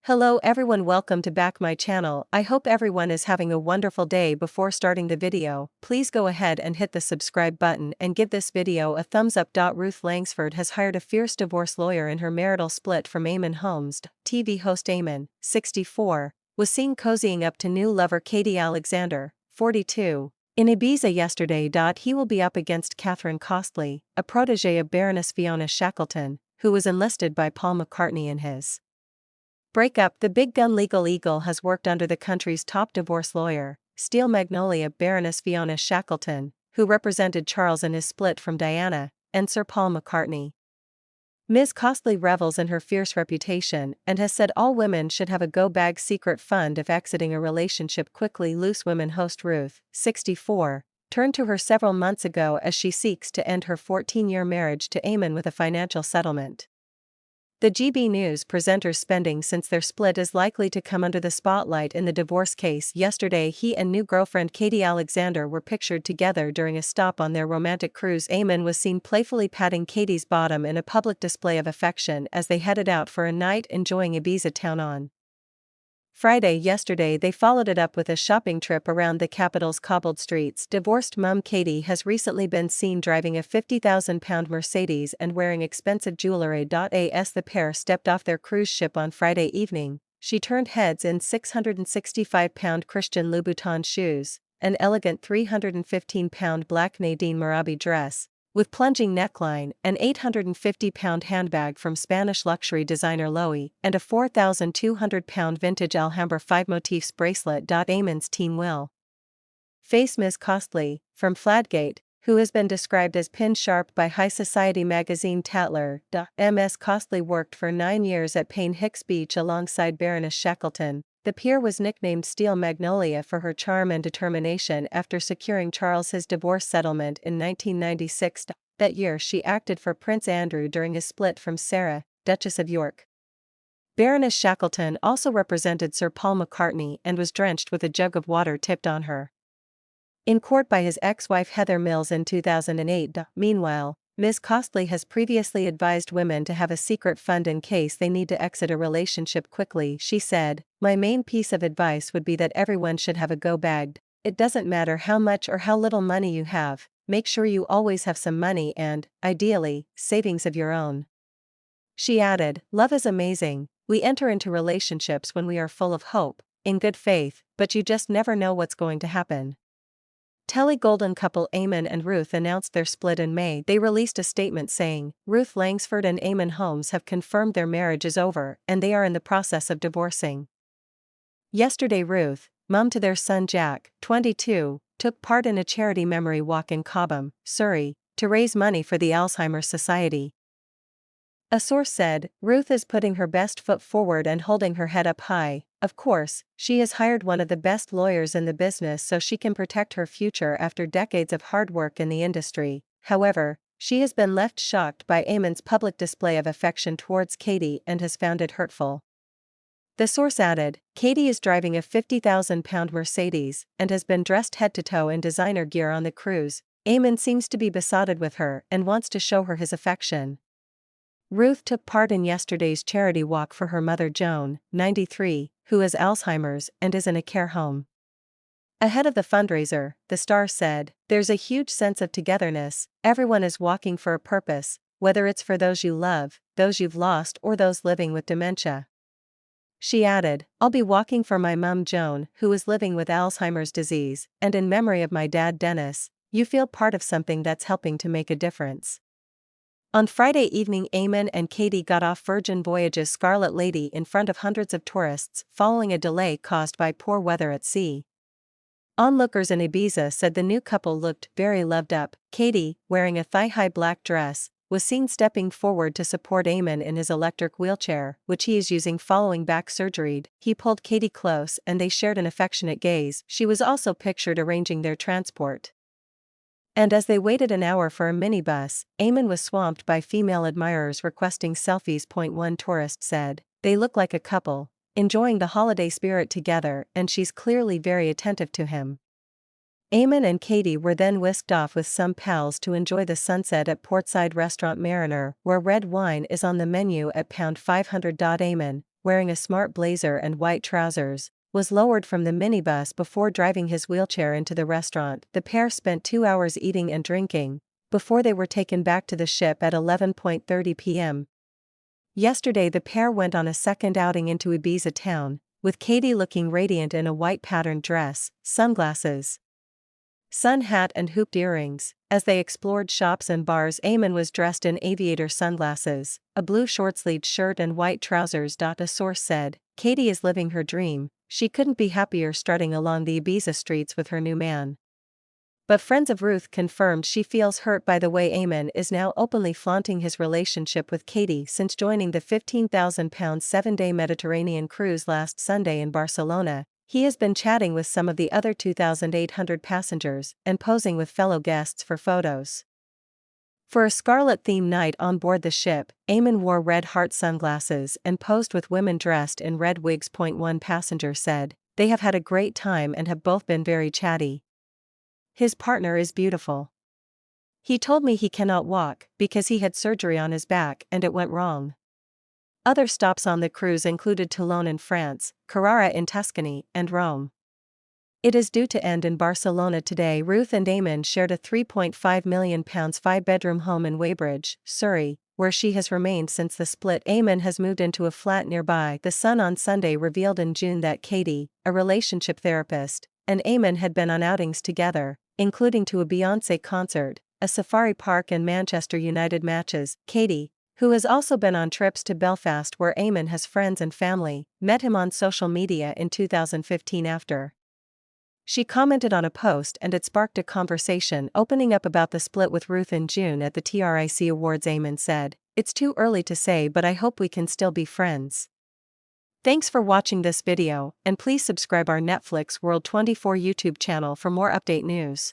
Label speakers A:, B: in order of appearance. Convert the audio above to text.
A: Hello everyone, welcome to back my channel. I hope everyone is having a wonderful day. Before starting the video, please go ahead and hit the subscribe button and give this video a thumbs up. Ruth Langsford has hired a fierce divorce lawyer in her marital split from Eamonn Holmes. TV host Eamonn, 64, was seen cozying up to new lover Katie Alexander, 42, in Ibiza yesterday. He will be up against Catherine Costley, a protege of Baroness Fiona Shackleton, who was enlisted by Paul McCartney in his breakup. The big gun legal eagle has worked under the country's top divorce lawyer, Steel Magnolia Baroness Fiona Shackleton, who represented Charles in his split from Diana, and Sir Paul McCartney. Ms. Costley revels in her fierce reputation and has said all women should have a go-bag secret fund if exiting a relationship quickly. Loose women host Ruth, 64, turned to her several months ago as she seeks to end her 14-year marriage to Eamonn with a financial settlement. The GB News presenter's spending since their split is likely to come under the spotlight in the divorce case. Yesterday, he and new girlfriend Katie Alexander were pictured together during a stop on their romantic cruise. Eamonn was seen playfully patting Katie's bottom in a public display of affection as they headed out for a night enjoying Ibiza town on Friday. Yesterday they followed it up with a shopping trip around the capital's cobbled streets. Divorced mum Katie has recently been seen driving a £50,000 Mercedes and wearing expensive jewelry. As the pair stepped off their cruise ship on Friday evening, she turned heads in £665 Christian Louboutin shoes, an elegant £315 black Nadine Marabi dress with plunging neckline, an £850 handbag from Spanish luxury designer Loewe, and a £4,200 vintage Alhambra 5 motifs bracelet. Eamonn's team will face Ms. Costley, from Fladgate, who has been described as pin-sharp by high society magazine Tatler. Ms. Costley worked for 9 years at Payne Hicks Beach alongside Baroness Shackleton. The peer was nicknamed Steel Magnolia for her charm and determination after securing Charles his divorce settlement in 1996. That year she acted for Prince Andrew during his split from Sarah, Duchess of York. Baroness Shackleton also represented Sir Paul McCartney and was drenched with a jug of water tipped on her in court by his ex-wife Heather Mills in 2008. Meanwhile, Ms. Costley has previously advised women to have a secret fund in case they need to exit a relationship quickly. She said, "My main piece of advice would be that everyone should have a go-bag. It doesn't matter how much or how little money you have, make sure you always have some money and, ideally, savings of your own." She added, "Love is amazing. We enter into relationships when we are full of hope, in good faith, but you just never know what's going to happen." Telly Golden couple Eamonn and Ruth announced their split in May. They released a statement saying, "Ruth Langsford and Eamonn Holmes have confirmed their marriage is over and they are in the process of divorcing." Yesterday Ruth, mum to their son Jack, 22, took part in a charity memory walk in Cobham, Surrey, to raise money for the Alzheimer's Society. A source said, "Ruth is putting her best foot forward and holding her head up high. Of course, she has hired one of the best lawyers in the business so she can protect her future after decades of hard work in the industry." However, she has been left shocked by Eamonn's public display of affection towards Katie and has found it hurtful. The source added, "Katie is driving a £50,000 Mercedes and has been dressed head to toe in designer gear on the cruise. Eamonn seems to be besotted with her and wants to show her his affection." Ruth took part in yesterday's charity walk for her mother Joan, 93, who has Alzheimer's and is in a care home. Ahead of the fundraiser, the star said, "There's a huge sense of togetherness. Everyone is walking for a purpose, whether it's for those you love, those you've lost, or those living with dementia." She added, "I'll be walking for my mum Joan, who is living with Alzheimer's disease, and in memory of my dad Dennis. You feel part of something that's helping to make a difference." On Friday evening Eamonn and Katie got off Virgin Voyages Scarlet Lady in front of hundreds of tourists following a delay caused by poor weather at sea. Onlookers in Ibiza said the new couple looked very loved up. Katie, wearing a thigh-high black dress, was seen stepping forward to support Eamonn in his electric wheelchair, which he is using following back surgery. He pulled Katie close and they shared an affectionate gaze. She was also pictured arranging their transport. And as they waited an hour for a minibus, Eamonn was swamped by female admirers requesting selfies. One tourist said, "They look like a couple, enjoying the holiday spirit together, and she's clearly very attentive to him." Eamonn and Katie were then whisked off with some pals to enjoy the sunset at portside restaurant Mariner, where red wine is on the menu at £500. Eamonn, wearing a smart blazer and white trousers, was lowered from the minibus before driving his wheelchair into the restaurant. The pair spent 2 hours eating and drinking before they were taken back to the ship at 11:30 p.m. Yesterday the pair went on a second outing into Ibiza town, with Katie looking radiant in a white patterned dress, sunglasses, sun hat and hooped earrings. As they explored shops and bars, Eamonn was dressed in aviator sunglasses, a blue short-sleeved shirt and white trousers. A source said, "Katie is living her dream, she couldn't be happier strutting along the Ibiza streets with her new man." But friends of Ruth confirmed she feels hurt by the way Eamonn is now openly flaunting his relationship with Katie since joining the £15,000 7-day Mediterranean cruise last Sunday in Barcelona. He has been chatting with some of the other 2,800 passengers and posing with fellow guests for photos. For a Scarlet-themed night on board the ship, Eamonn wore red heart sunglasses and posed with women dressed in red wigs. One passenger said, "They have had a great time and have both been very chatty. His partner is beautiful. He told me he cannot walk because he had surgery on his back and it went wrong." Other stops on the cruise included Toulon in France, Carrara in Tuscany, and Rome. It is due to end in Barcelona today. Ruth and Eamonn shared a £3.5 million 5-bedroom home in Weybridge, Surrey, where she has remained since the split. Eamonn has moved into a flat nearby. The Sun on Sunday revealed in June that Katie, a relationship therapist, and Eamonn had been on outings together, including to a Beyoncé concert, a safari park and Manchester United matches. Katie, who has also been on trips to Belfast where Eamonn has friends and family, met him on social media in 2015 after. She commented on a post and it sparked a conversation opening up about the split with Ruth in June at the TRIC Awards. Eamonn said, "It's too early to say, but I hope we can still be friends." Thanks for watching this video, and please subscribe our Netflix World 24 YouTube channel for more update news.